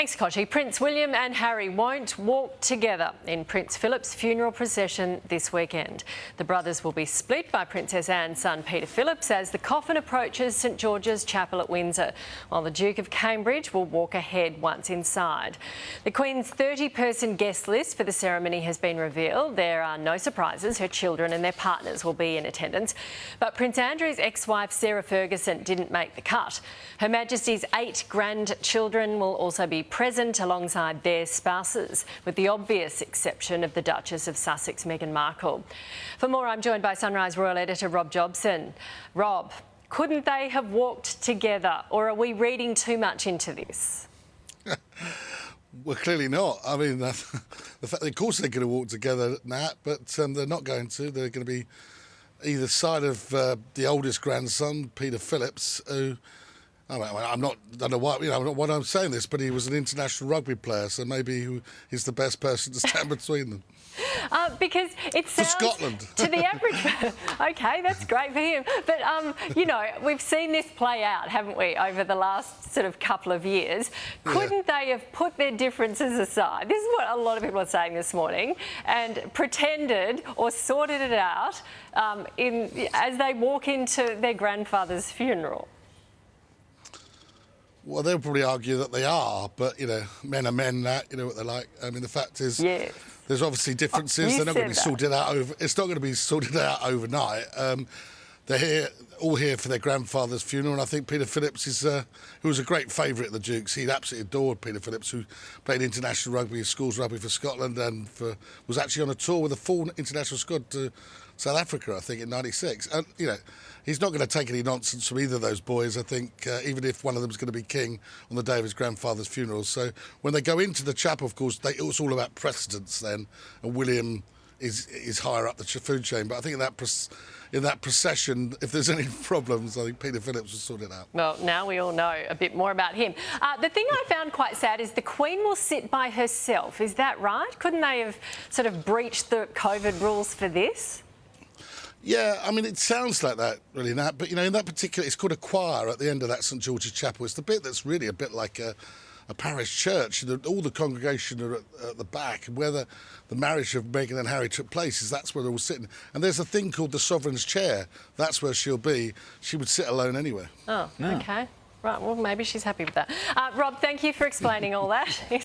Thanks, Kochi. Prince William and Harry won't walk together in Prince Philip's funeral procession this weekend. The brothers will be split by Princess Anne's son Peter Phillips as the coffin approaches St George's Chapel at Windsor, while the Duke of Cambridge will walk ahead once inside. The Queen's 30-person guest list for the ceremony has been revealed. There are no surprises. Her children and their partners will be in attendance. But Prince Andrew's ex-wife Sarah Ferguson didn't make the cut. Her Majesty's 8 grandchildren will also be present alongside their spouses, with the obvious exception of the Duchess of Sussex, Meghan Markle. For more, I'm joined by Sunrise Royal Editor Rob Jobson. Rob, couldn't they have walked together, or are we reading too much into this? Well, clearly not. I mean, the fact, of course, they're going to walk together, Nat, but they're not going to. They're going to be either side of the oldest grandson, Peter Phillips, who. I don't know why, what I'm saying this, but he was an international rugby player, so maybe he's the best person to stand between them. Because it sounds... For Scotland. To the average... OK, that's great for him. But, you know, we've seen this play out, haven't we, over the last sort of couple of years. Couldn't they have put their differences aside? This is what a lot of people are saying this morning, and pretended or sorted it out as they walk into their grandfather's funeral? Well, they'll probably argue that they are, but, you know, men are men, that, you know what they're like. I mean, the fact is, there's obviously differences. They're not going to be sorted out over... It's not going to be sorted out overnight. They're all here for their grandfather's funeral, and I think Peter Phillips is, who was a great favourite at the Dukes. He absolutely adored Peter Phillips, who played international rugby, schools rugby for Scotland, and was actually on a tour with a full international squad to South Africa, I think, in '96. And, you know, he's not going to take any nonsense from either of those boys, I think, even if one of them's going to be king on the day of his grandfather's funeral. So when they go into the chapel, of course, it's all about precedence then, and William is higher up the food chain. But I think in that procession, if there's any problems, I think Peter Phillips will sort it out. Well, now we all know a bit more about him. The thing I found quite sad is the Queen will sit by herself. Is that right? Couldn't they have sort of breached the COVID rules for this? Yeah, I mean, it sounds like that, really, Nat, but, you know, in that particular... It's called a choir at the end of that St George's Chapel. It's the bit that's really a bit like a parish church. All the congregation are at the back, and where the marriage of Meghan and Harry took place that's where they're all sitting. And there's a thing called the Sovereign's Chair. That's where she'll be. She would sit alone anywhere. Oh, OK. Right, well, maybe she's happy with that. Rob, thank you for explaining all that.